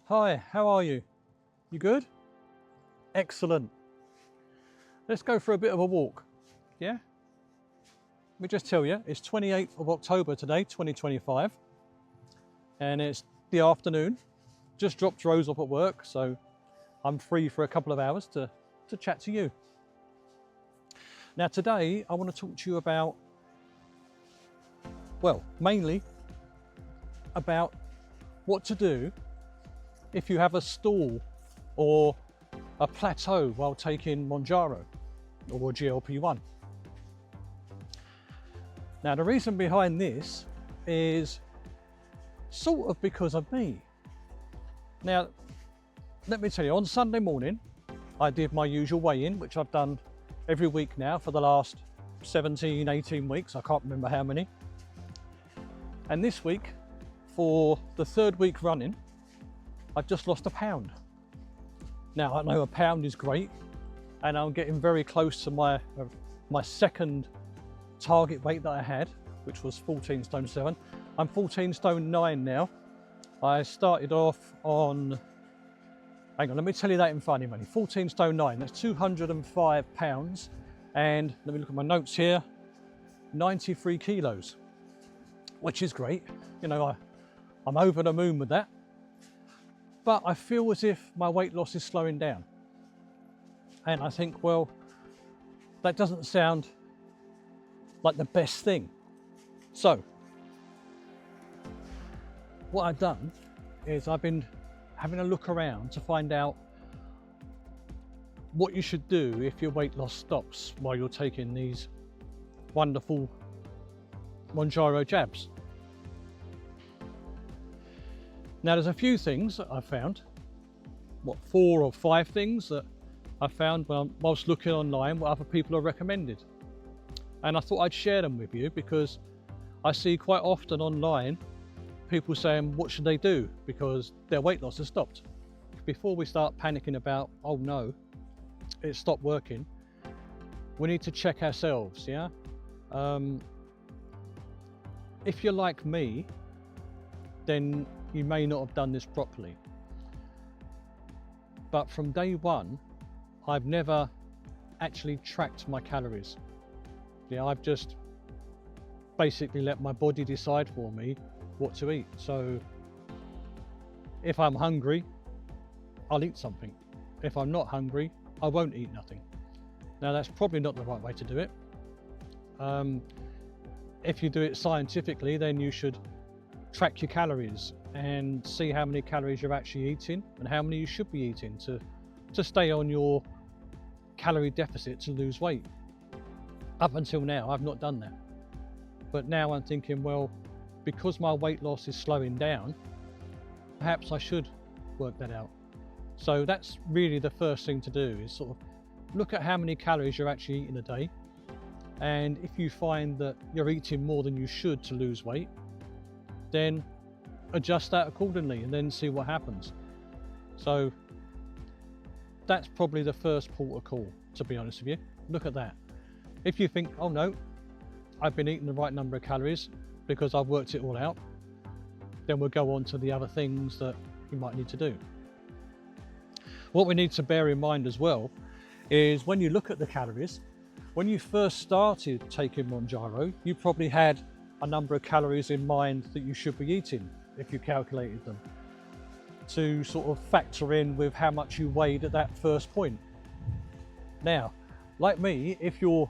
Hi, how are you? You good? Excellent. Let's go for a bit of a walk, yeah? Let me just tell you, it's 28th of October today, 2025, and it's the afternoon. Just dropped Rose off at work, so I'm free for a couple of hours to chat to you. Now today, I want to talk to you about, well, mainly about what to do if you have a stall or a plateau while taking Mounjaro or glp-1. Now the reason behind this is sort of because of me. Now let me tell you, on Sunday morning I did my usual weigh-in, which I've done every week now for the last 17, 18 weeks, I can't remember how many. And this week, for the third week running, I've just lost a pound. Now I know a pound is great, and I'm getting very close to my second target weight that I had, which was 14 stone 7. I'm 14 stone 9 now. I started off on, hang on, let me tell you that in funny money. 14 stone 9, that's 205 pounds. And let me look at my notes here, 93 kilos, which is great. You know, I'm over the moon with that. But I feel as if my weight loss is slowing down. And I think, well, that doesn't sound like the best thing. So, what I've done is I've been having a look around to find out what you should do if your weight loss stops while you're taking these wonderful Mounjaro jabs. Now there's a few things that I've found, 4 or 5 things that I found whilst looking online what other people have recommended. And I thought I'd share them with you because I see quite often online people saying what should they do because their weight loss has stopped. Before we start panicking about, oh no, it stopped working, we need to check ourselves, yeah? If you're like me, then you may not have done this properly. But from day one, I've never actually tracked my calories. Yeah, I've just basically let my body decide for me what to eat. So if I'm hungry, I'll eat something. If I'm not hungry, I won't eat nothing. Now that's probably not the right way to do it. If you do it scientifically, then you should track your calories and see how many calories you're actually eating and how many you should be eating to stay on your calorie deficit to lose weight. Up until now, I've not done that. But now I'm thinking, well, because my weight loss is slowing down, perhaps I should work that out. So that's really the first thing to do, is sort of look at how many calories you're actually eating a day. And if you find that you're eating more than you should to lose weight, then adjust that accordingly and then see what happens. So that's probably the first port of call, to be honest with you. Look at that. If you think, oh no, I've been eating the right number of calories because I've worked it all out, then we'll go on to the other things that you might need to do. What we need to bear in mind as well is when you look at the calories, when you first started taking Mounjaro, you probably had a number of calories in mind that you should be eating if you calculated them, to sort of factor in with how much you weighed at that first point. Now, like me, if you're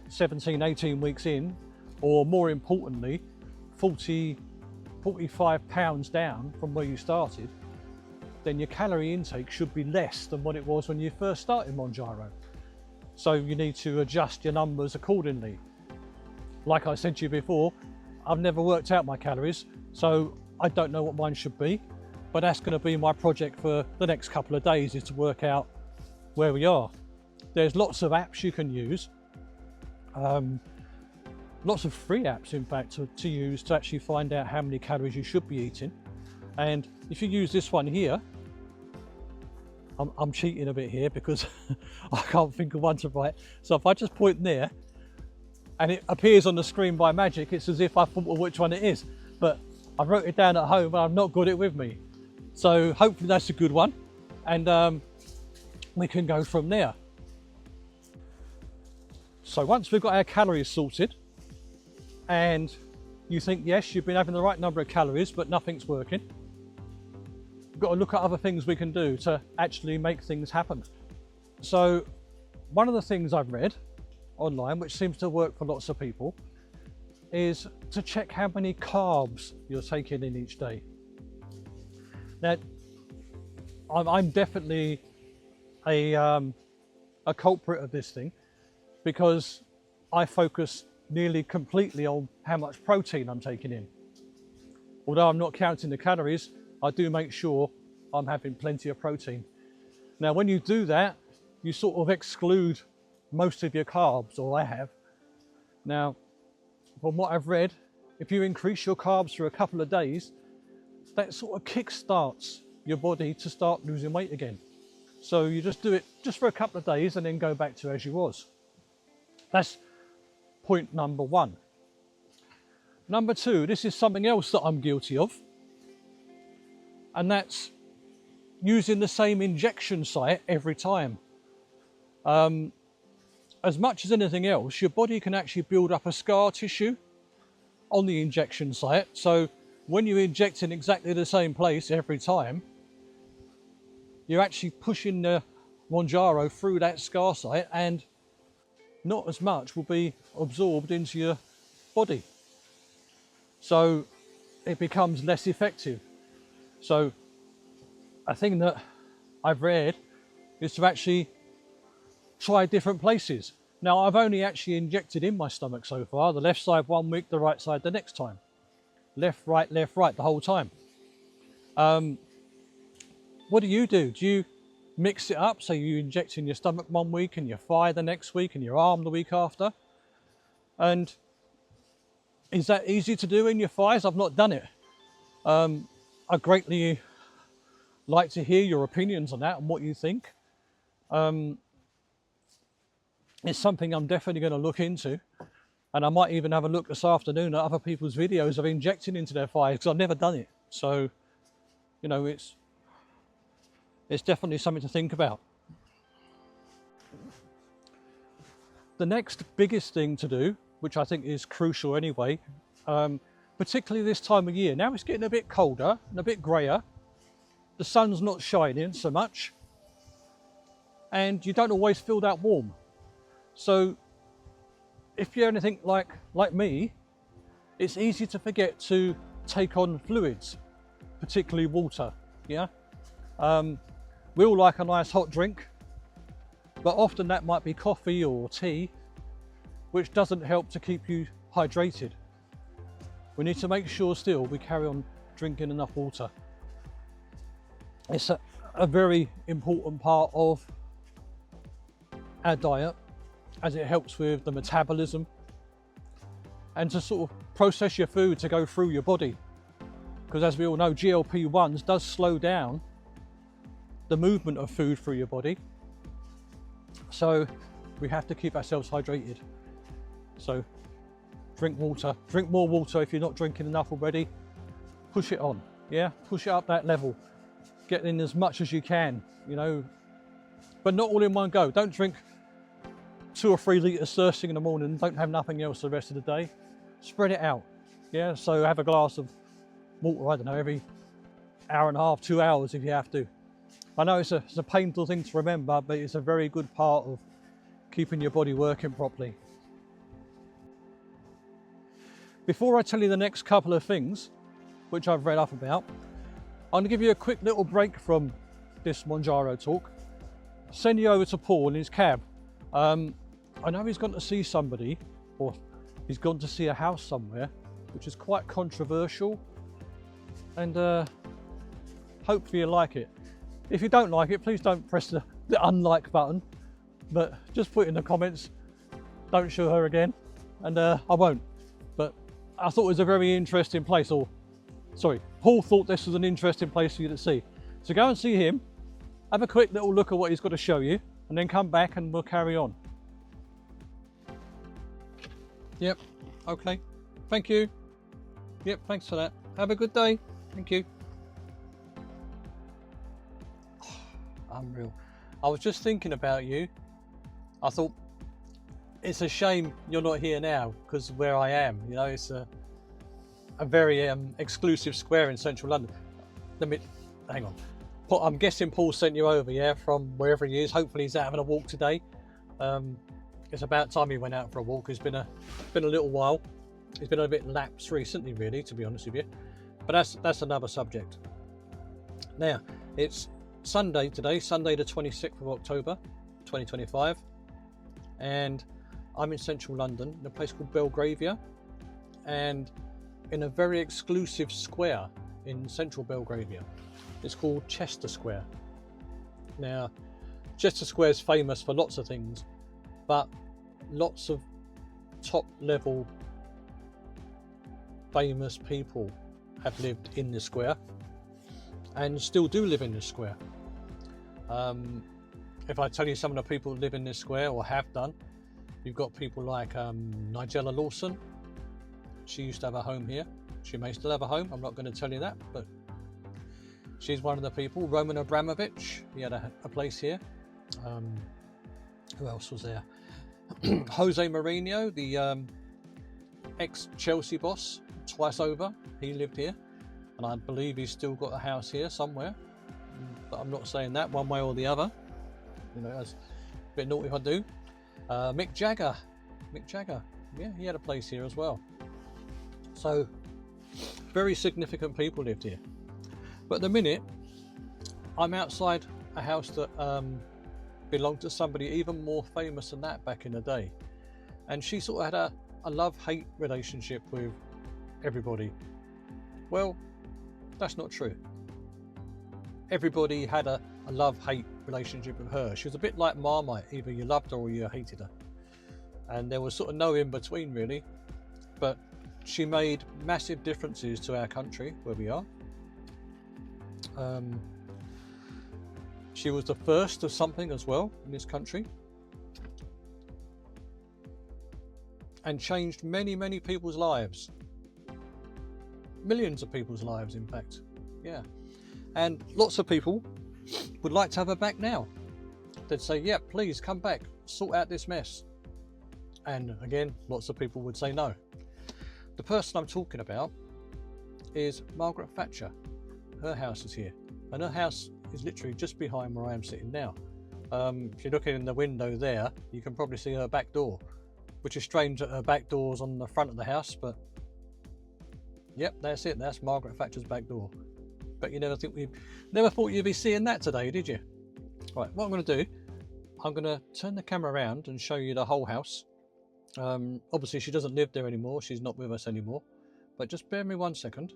17, 18 weeks in, or more importantly, 45 pounds down from where you started, then your calorie intake should be less than what it was when you first started Mounjaro. So you need to adjust your numbers accordingly. Like I said to you before, I've never worked out my calories, so I don't know what mine should be, but that's going to be my project for the next couple of days, is to work out where we are. There's lots of apps you can use, lots of free apps in fact to use to actually find out how many calories you should be eating. And if you use this one here, I'm cheating a bit here because I can't think of one to write. So if I just point there and it appears on the screen by magic, it's as if I thought of which one it is. But I wrote it down at home and I've not got it with me. So hopefully that's a good one, and we can go from there. So once we've got our calories sorted, and you think, yes, you've been having the right number of calories, but nothing's working, we've got to look at other things we can do to actually make things happen. So one of the things I've read online, which seems to work for lots of people, is to check how many carbs you're taking in each day. Now, I'm definitely a culprit of this thing, because I focus nearly completely on how much protein I'm taking in. Although I'm not counting the calories, I do make sure I'm having plenty of protein. Now, when you do that, you sort of exclude most of your carbs, or I have. Now, from what I've read, if you increase your carbs for a couple of days, that sort of kick-starts your body to start losing weight again. So you just do it just for a couple of days and then go back to as you was. That's point number one. Number two, this is something else that I'm guilty of, and that's using the same injection site every time. As much as anything else, your body can actually build up a scar tissue on the injection site. So when you inject in exactly the same place every time, you're actually pushing the Mounjaro through that scar site, and not as much will be absorbed into your body. So it becomes less effective. So a thing that I've read is to actually try different places. Now, I've only actually injected in my stomach so far, the left side 1 week, the right side the next time. Left, right, the whole time. What do? Do you mix it up? So you inject in your stomach 1 week and your thigh the next week and your arm the week after? And is that easy to do in your thighs? I've not done it. I greatly like to hear your opinions on that and what you think. It's something I'm definitely going to look into, and I might even have a look this afternoon at other people's videos of injecting into their thighs, because I've never done it. So, you know, it's definitely something to think about. The next biggest thing to do, which I think is crucial anyway, particularly this time of year. Now it's getting a bit colder and a bit grayer. The sun's not shining so much, and you don't always feel that warm. So if you're anything like me, it's easy to forget to take on fluids, particularly water. Yeah, we all like a nice hot drink, but often that might be coffee or tea, which doesn't help to keep you hydrated. We need to make sure still we carry on drinking enough water. It's a very important part of our diet, as it helps with the metabolism and to sort of process your food to go through your body. Because as we all know, glp-1s does slow down the movement of food through your body. So we have to keep ourselves hydrated. So drink water, drink more water if you're not drinking enough already. Push it on, yeah, push it up that level. Get in as much as you can, you know, but not all in one go. Don't drink 2 or 3 litres first thing in the morning, don't have nothing else the rest of the day. Spread it out, yeah, so have a glass of water, I don't know, every hour and a half, 2 hours if you have to. I know it's a painful thing to remember, but it's a very good part of keeping your body working properly. Before I tell you the next couple of things, which I've read up about, I'm going to give you a quick little break from this Mounjaro talk. Send you over to Paul in his cab. I know he's gone to see somebody, or he's gone to see a house somewhere, which is quite controversial, and hopefully you'll like it. If you don't like it, please don't press the unlike button, but just put in the comments, don't show her again, and I won't. But I thought it was a very interesting place, or sorry, Paul thought this was an interesting place for you to see. So go and see him, have a quick little look at what he's got to show you, and then come back and we'll carry on. Yep, okay, thank you. Yep, thanks for that. Have a good day, thank you. Unreal. I was just thinking about you. I thought it's a shame you're not here now, because where I am, you know, it's a very exclusive square in central London. Let me, hang on. I'm guessing Paul sent you over, yeah, from wherever he is. Hopefully he's out having a walk today. It's about time he went out for a walk. It's been a little while. He's been a bit lapsed recently, really, to be honest with you. But that's another subject. Now, it's Sunday today, Sunday the 26th of October, 2025. And I'm in central London, in a place called Belgravia. And in a very exclusive square in central Belgravia. It's called Chester Square. Now, Chester Square is famous for lots of things, but lots of top level famous people have lived in the square and still do live in this square. If I tell you some of the people who live in this square or have done, you've got people like Nigella Lawson. She used to have a home here. She may still have a home, I'm not going to tell you that, but she's one of the people. Roman Abramovich, he had a place here. Who else was there? Jose Mourinho, the ex-Chelsea boss, twice over, he lived here. And I believe he's still got a house here somewhere. But I'm not saying that one way or the other. You know, that's a bit naughty if I do. Mick Jagger, yeah, he had a place here as well. So, very significant people lived here. But at the minute, I'm outside a house that belonged to somebody even more famous than that back in the day. And she sort of had a love-hate relationship with everybody. Well, that's not true. Everybody had a love-hate relationship with her. She was a bit like Marmite, either you loved her or you hated her. And there was sort of no in-between really. But she made massive differences to our country, where we are. She was the first of something as well in this country. And changed many, many people's lives. Millions of people's lives, in fact. Yeah. And lots of people would like to have her back now. They'd say, yeah, please come back, sort out this mess. And again, lots of people would say no. The person I'm talking about is Margaret Thatcher. Her house is here. And her house is literally just behind where I am sitting now. If you're looking in the window there, you can probably see her back door, which is strange that her back door's on the front of the house, but yep, that's it. That's Margaret Thatcher's back door. But you never thought you'd be seeing that today, did you? Right, what I'm going to do, I'm going to turn the camera around and show you the whole house. Obviously she doesn't live there anymore, she's not with us anymore, but just bear me 1 second.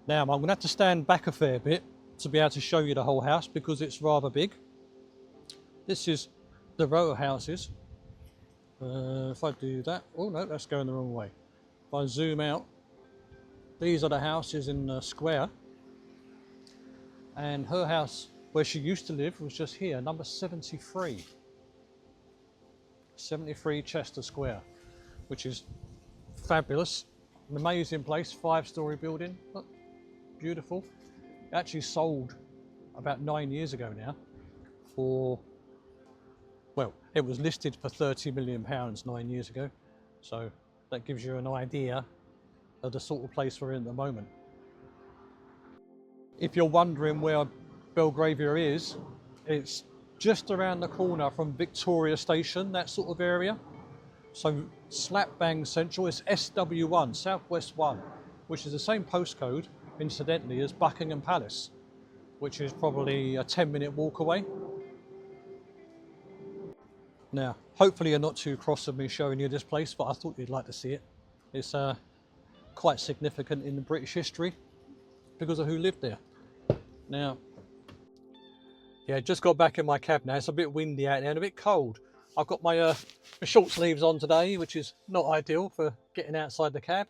Now I'm going to have to stand back a fair bit to be able to show you the whole house because it's rather big. This is the row of houses. If I do that, oh no, that's going the wrong way. If I zoom out, these are the houses in the square, and her house where she used to live was just here, number 73. 73 Chester Square, which is fabulous, an amazing place, 5-story building. Look, beautiful. It actually sold about 9 years ago now for, well, it was listed for £30 million 9 years ago. So that gives you an idea of the sort of place we're in at the moment. If you're wondering where Belgravia is, it's just around the corner from Victoria Station, that sort of area. So slap bang central. It's SW1, Southwest 1, which is the same postcode, incidentally, as Buckingham Palace, which is probably a 10-minute walk away. Now, hopefully you're not too cross with me showing you this place, but I thought you'd like to see it. It's quite significant in the British history because of who lived there. Now, yeah, just got back in my cab now. It's a bit windy out there and a bit cold. I've got my short sleeves on today, which is not ideal for getting outside the cab.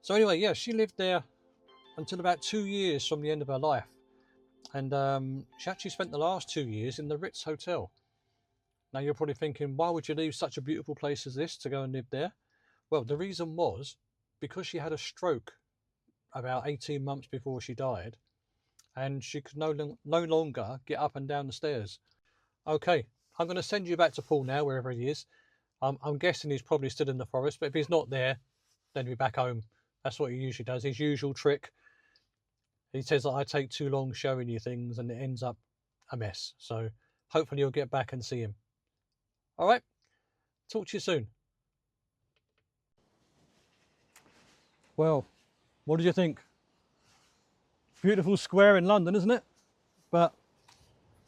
So anyway, yeah, she lived there until about 2 years from the end of her life. And she actually spent the last 2 years in the Ritz Hotel. Now you're probably thinking, why would you leave such a beautiful place as this to go and live there? Well, the reason was because she had a stroke about 18 months before she died. and she could no longer get up and down the stairs. Okay, I'm going to send you back to Paul now, wherever he is. I'm guessing he's probably still in the forest, but if he's not there, then he'll be back home. That's what he usually does. His usual trick. He says that I take too long showing you things and it ends up a mess. So hopefully you'll get back and see him. All right, talk to you soon. Well, what did you think? Beautiful square in London, isn't it? But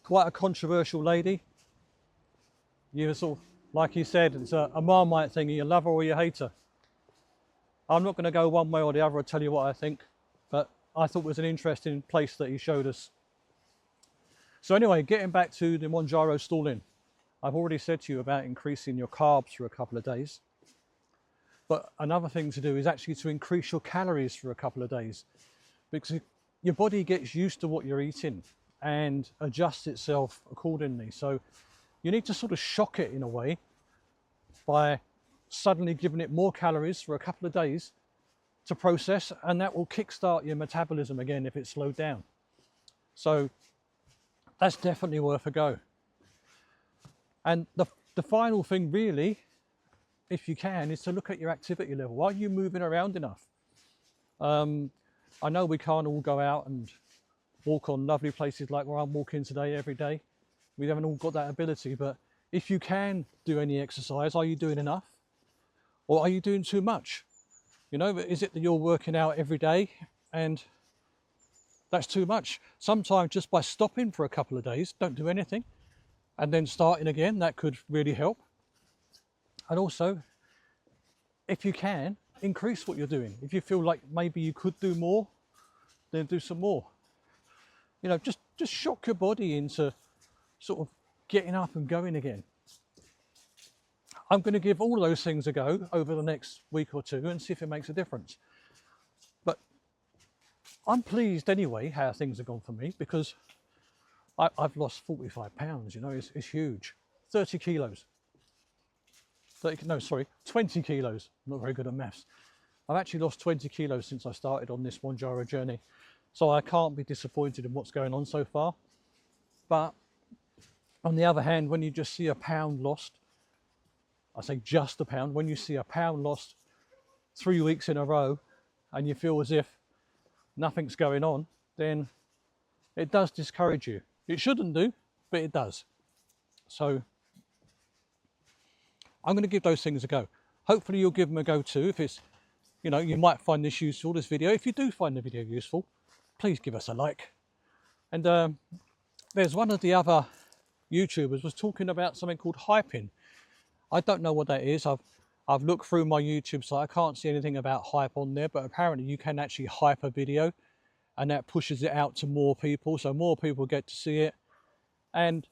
quite a controversial lady. You sort of, like you said, it's a Marmite thing. You love her or you hate her. I'm not going to go one way or the other. I'll tell you what I think, but I thought it was an interesting place that he showed us. So anyway, getting back to the Mounjaro stalling, I've already said to you about increasing your carbs for a couple of days. But another thing to do is actually to increase your calories for a couple of days, because your body gets used to what you're eating and adjusts itself accordingly. So you need to sort of shock it in a way by suddenly giving it more calories for a couple of days to process, and that will kickstart your metabolism again if it's slowed down. So that's definitely worth a go. And the final thing really, if you can, is to look at your activity level. Are you moving around enough? I know we can't all go out and walk on lovely places like where I'm walking today every day. We haven't all got that ability, but if you can do any exercise, are you doing enough? Or are you doing too much? You know, is it that you're working out every day and that's too much? Sometimes just by stopping for a couple of days, don't do anything, and then starting again, that could really help. And also, if you can, increase what you're doing. If you feel like maybe you could do more, then do some more. You know, just shock your body into sort of getting up and going again. I'm going to give all those things a go over the next week or two and see if it makes a difference. But I'm pleased anyway how things have gone for me, because I've lost 45 pounds, you know, it's huge. 30 kilos. 20 kilos. I'm not very good at maths. I've actually lost 20 kilos since I started on this Mounjaro journey. So I can't be disappointed in what's going on so far. But on the other hand, when you just see a pound lost, I say just a pound, when you see a pound lost 3 weeks in a row and you feel as if nothing's going on, then it does discourage you. It shouldn't do, but it does. So I'm going to give those things a go. Hopefully you'll give them a go too. If it's, you know, you might find this useful, this video. If you do find the video useful, please give us a like. And there's one of the other YouTubers was talking about something called hyping. I don't know what that is. I've looked through my YouTube site. I can't see anything about hype on there, but apparently you can actually hype a video and that pushes it out to more people. So more people get to see it and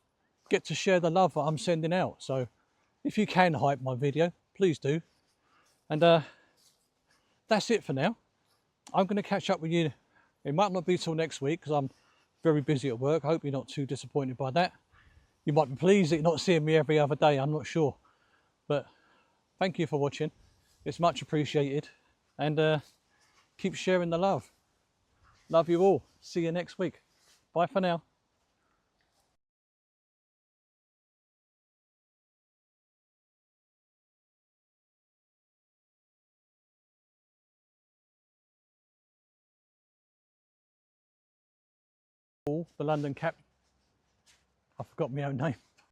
get to share the love that I'm sending out. So if you can hype my video, please do. And that's it for now. I'm going to catch up with you. It might not be till next week because I'm very busy at work. I hope you're not too disappointed by that. You might be pleased that you're not seeing me every other day. I'm not sure. But thank you for watching. It's much appreciated. And keep sharing the love. Love you all. See you next week. Bye for now. The London cap. I forgot my own name.